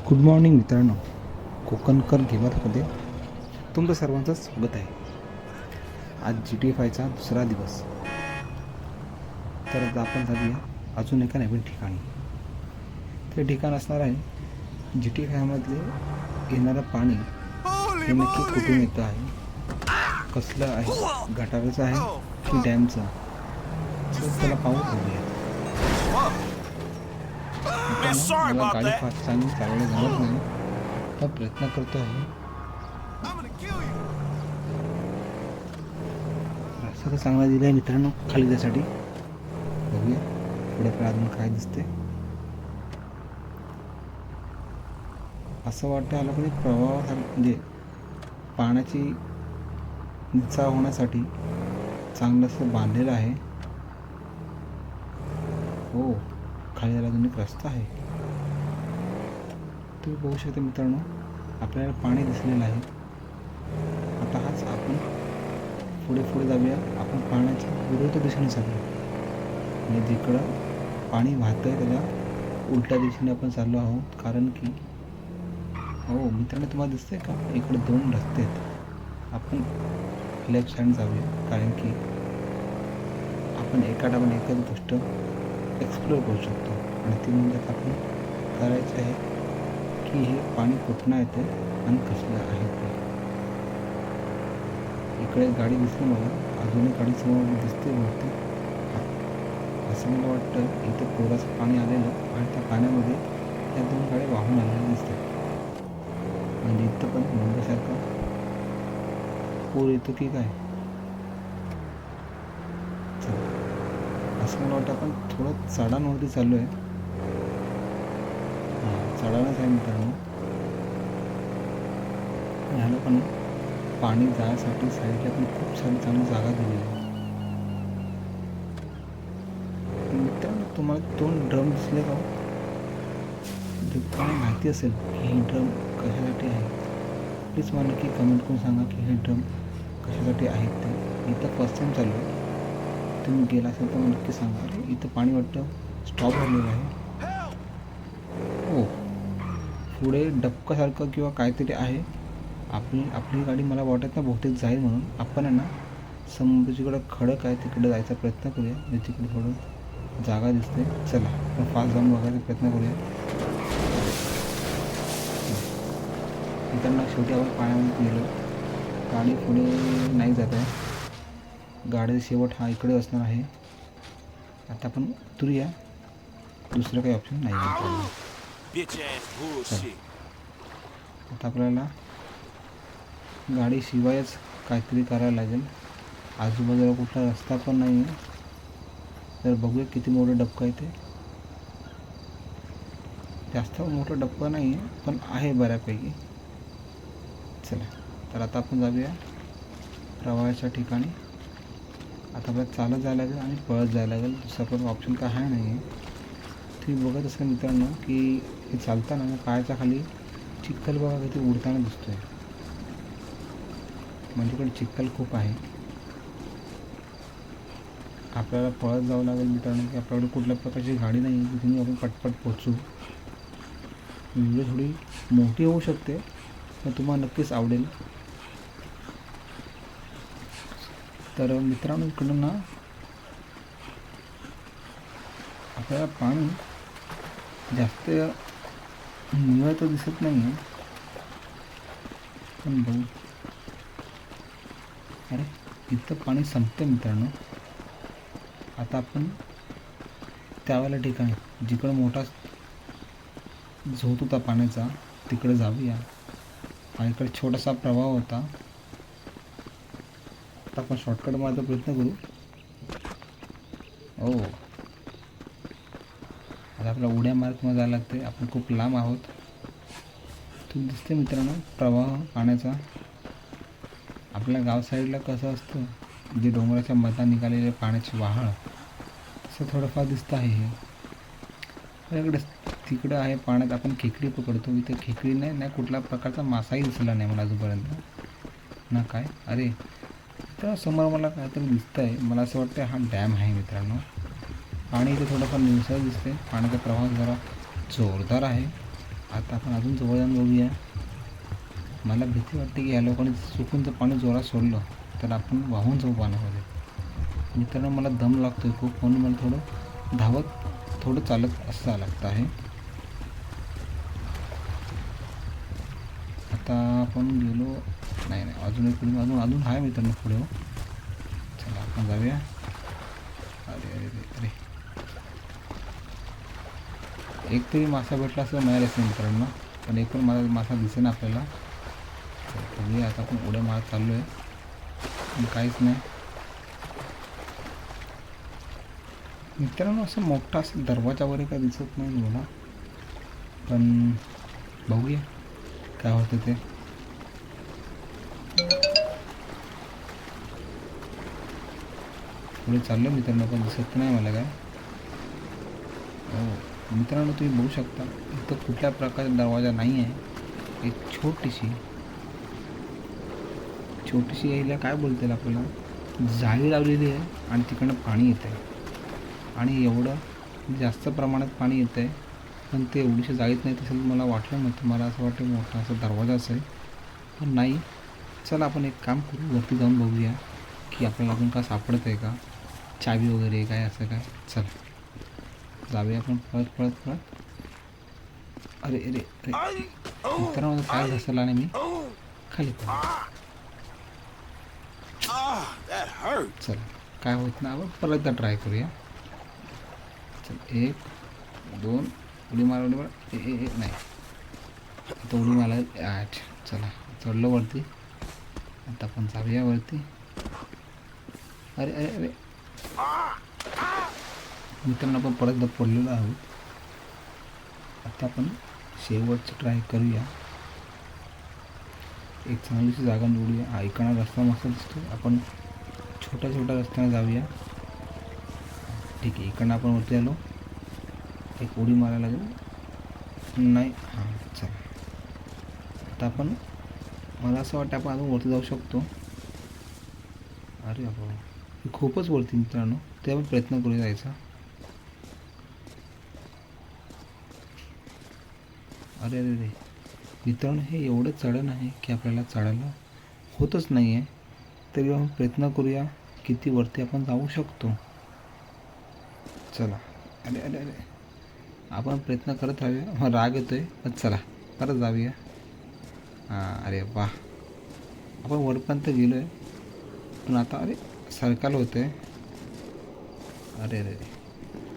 Good morning मित्रांनो, कोकणकर गेमरमध्ये तुमचं सर्वांचं स्वागत आहे. आज GTA 5चा दुसरा दिवस. तर आता आपण जाऊया अजून एका नवीन ठिकाणी. ते ठिकाण असणार आहे GTA 5मधले येणारं पाणी हे नक्की कुठून येतं आहे, कसलं आहे, गटाराचं आहे की डॅमचं. तर त्याला पाहून बघूया. मला गाडी फार चांगली चालवली जमत नाही, हा प्रयत्न करतो आहे. रस्ता तर चांगला दिला आहे मित्रांनो खाली त्यासाठी. बघूया पुढे अजून काय दिसते. असं वाटतं आला कोणी प्रवाह म्हणजे पाण्याची निचरा होण्यासाठी चांगलं असं बांधलेलं आहे. हो, खाली याला अजून एक रस्ता आहे. तुम्ही बघू शकता मित्रांनो, आपल्याला पाणी दिसलेलं आहे. आता हाच आपण पुढे जाऊया. आपण पाण्याच्या विरुद्ध दिशेने चाललो, म्हणजे जिकडं पाणी वाहतं आहे त्याच्या उलट्या दिशेने आपण चाललो आहोत. कारण की हो मित्रांनो, तुम्हाला दिसतंय का, इकडे दोन रस्ते आहेत. आपण लेफ्ट साईड जाऊया, कारण की आपण एका टाइमाला एकच गोष्ट एक्सप्लोअर करू शकतो. आणि ती म्हणजे आपण करायचं आहे की हे पाणी कुठनं येते आणि कसलं आहे ते. इकडे गाडी दिसली मला, अजून एक गाडी समोर दिसते बहुतेक. असं मला वाटतं इथं पुराचं पाणी आलेलं आणि त्या पाण्यामध्ये त्या दोन गाड्या वाहून आलेल्या दिसतात. म्हणजे इथं पण मुंबईसारखा पूर येतो की काय. असं मला वाटतं आपण थोडं चढांवरती चाललो आहे. चढावच आहे मित्रांनो. ह्याला पण पाणी जाण्यासाठी साईडला पण खूप सारी चांगली जागा दिलेली आहे. मित्रांनो, तुम्हाला दोन ड्रम दिसले का? तुम्हाला माहिती असेल की हे ड्रम कशासाठी आहे, प्लीज मला नक्की कमेंट करून सांगा की हे ड्रम कशासाठी आहेत ते. इथं फर्स्ट टाईम चालू आहे. तुम्ही गेला असेल तर मला नक्की सांगा. अरे इथं पाणी वाटतं स्टॉप झालेलं आहे. हो, पुढे डबकासारखं किंवा काहीतरी आहे. आपली गाडी मला वाटत ना बहुतेक जाईल, म्हणून आपण आहे ना समुद्राच्याकडं खडक आहे तिकडे जायचा प्रयत्न करूया. तिकडे थोडं जागा दिसते. चला आपण फास्ट जाऊन बघायचा प्रयत्न करूया. इकडनं शेवटी आपण पाण्यामध्ये गेलो. गाडी पुढे नाही जात आहे. गाडीचा शेवट हा इकडे असणार आहे. आता आपण उतरूया, दुसरं काही ऑप्शन नाही आहे. आता आपल्याला गाडी शिवायच काहीतरी करायला लागेल. आजूबाजूला कुठला रस्ता पण नाही आहे. तर बघूया किती मोठं डबकं आहे ते. जास्त मोठं डबकं नाही आहे, पण आहे बऱ्यापैकी. चला, तर आता आपण जाऊया प्रवाहाच्या ठिकाणी. आता आपल्याला चालत जायला लागेल आणि पळत जायला लागेल. दुसरा पण ऑप्शन काय आहे नाही आहे. तुम्ही बघत असाल मित्रांनो की हे चालताना मग पायाच्या खाली चिखल बघा किती उडताना दिसतोय. म्हणजे इकडे चिखल खूप आहे. आपल्याला पळत जावं लागेल मित्रांनो, की आपल्याकडे कुठल्या प्रकारची गाडी नाही की तुम्ही आपण पटपट पोचू. व्हिडिओ थोडी मोठी होऊ शकते, पण तुम्हाला नक्कीच आवडेल. तर मित्रांनो, इकडून ना आपल्याला पाणी जास्त निळं तर दिसत नाही आहे, पण बघू. अरे इथं पाणी संपतं मित्रांनो. आता आपण त्यावेळेला ठिकाणी जिकडं मोठा झोत होता पाण्याचा तिकडे जाऊया. आणि इकडे छोटासा प्रवाह होता. आता आपण शॉर्टकट मारायचा प्रयत्न करू. हो, आता आपल्याला उड्या मार्गमध्ये जायला लागते. आपण खूप लांब आहोत. तुम्ही दिसते मित्रांनो प्रवाह पाण्याचा. आपल्या गाव साईडला कसं असतं, जे डोंगराच्या मधात निघालेले पाण्याची वाहळ, तसं थोडंफार दिसतं आहे हे. आपल्याकडे तिकडं आहे पाण्यात आपण खेकडी पकडतो. इथे खेकडी नाही कुठल्या प्रकारचा मासाही दिसला नाही मला अजूनपर्यंत ना. काय अरे तर समोर मला काहीतरी दिसतं आहे. मला असं वाटतं हा डॅम आहे मित्रांनो. पाणी इथे थोडंफार निळसर दिसते. पाण्याचा प्रवाह जरा जोरदार आहे. आता आपण अजून जवळ जाऊन बघूया. मला भीती वाटते की या लोकांनी चुकून जर पाणी जोरात सोडलं तर आपण वाहून जाऊ पाण्यामध्ये. मित्रांनो, मला दम लागतो आहे खूप, म्हणून मला थोडं धावत थोडं चालत असं लागतं आहे. आता आपण गेलो नाही नाही अजून एक पुढे अजून अजून आहे मित्रांनो पुढे. हो, चला आपण जाऊया. अरे अरे अरे अरे, एक तरी मासा भेटला असं मिळालं असेल मित्रांनो, पण एक पण मासा दिसेना ना आपल्याला. बघूया, आता आपण उड्या मारत चाललो आहे पण काहीच नाही. मित्रांनो, असं मोठा असं दरवाजा वगैरे काय दिसत नाही मला, पण बघूया काय होतं ते. पुढे चाललो मित्रांनो, पण दिसत नाही मला काय. हो मित्रांनो, तुम्ही बघू शकता इथं कुठल्या प्रकारचा दरवाजा नाही आहे. एक छोटीशी यायला काय बोलतील आपल्याला, जाळी लावलेली आहे आणि तिकडनं पाणी येतं आहे. आणि एवढं जास्त प्रमाणात पाणी येतं आहे, पण ते एवढीशी जाळीत नाही तसं मला वाटलं नव्हतं. मला असं वाटतं मोठा असा दरवाजा असेल, पण नाही. चला आपण एक काम करू, वरती जाऊन बघूया की आपल्याला अजून काय सापडत आहे का, चावी वगैरे काय असं काय. चला जाऊया आपण पळत पळत पळत. अरे अरे अरे, मित्रांनो काय घसरला नाही मी खाली पडलो. चल काय होत ना, आपण परत एकदा ट्राय करूया. चल 1 2 उडी मार उडी मार. नाही आता उडी मारायला 8. चला चढलो वरती. आता आपण जाऊया वरती. अरे अरे अरे, मित्रांनो आपण परत पडलेलो आहोत. आता आपण शेवटचं ट्राय करूया. एक चांगलीशी जागा निवडूया. हा इकडं रस्ता मस्त दिसतो, आपण छोट्या छोट्या रस्त्याने जाऊया. ठीक आहे, इकडनं आपण वरती आलो. एक उडी मारायला लागेल. नाही, हां चला. आता आपण, मला असं वाटतं आपण अजून वरती जाऊ शकतो. अरे बाबा, हे खूपच वरती मित्रांनो, ते आपण प्रयत्न करूया जायचा. अरे अरे अरे मित्रांनो, हे एवढं चढण आहे की आपल्याला चढायला होतच नाही आहे. तरी आपण प्रयत्न करूया किती वरती आपण जाऊ शकतो. चला. अरे अरे अरे, आपण प्रयत्न करत राहूया. राग येतो आहे पण चला परत जाऊया. हां अरे वा, आपण वरपर्यंत गेलो आहे, पण आता अरे सरकायला होतं आहे. अरे अरे,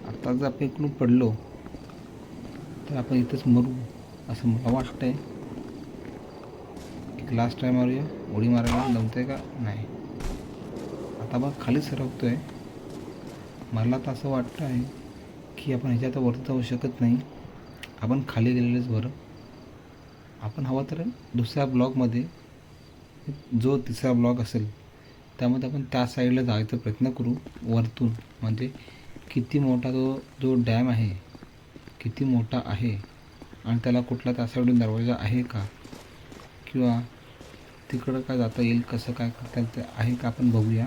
आता जर आपण इकडून पडलो तर आपण इथंच मरू असं मला वाटतं आहे. एक लास्ट टाईम मारूया. उडी मारायला जमतं आहे का, नाही. आता आपण खाली सरकतो आहे. मला तर असं वाटतं आहे की आपण ह्याच्यात वरती जाऊ शकत नाही, आपण खाली गेलेलेच बरं. आपण हवं तर दुसऱ्या ब्लॉगमध्ये, जो तिसरा ब्लॉग असेल त्यामध्ये आपण त्या साईडला जायचा प्रयत्न करू वरतून. म्हणजे किती मोठा जो डॅम आहे किती मोठा आहे, आणि त्याला कुठला त्या साईडून दरवाजा आहे का, किंवा तिकडं काय जाता येईल, कसं काय करता येईल ते आहे का, आपण बघूया.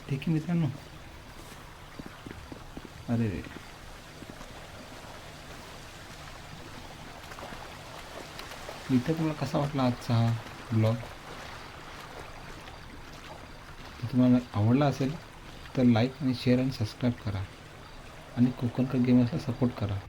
ठीक आहे मित्रांनो. अरे इथं तुम्हाला कसा वाटला आजचा हा ब्लॉग. तुम्हाला आवडला असेल तर लाईक आणि शेअर आणि सबस्क्राईब करा, आणि कोकणकर गेमर्सला सपोर्ट करा.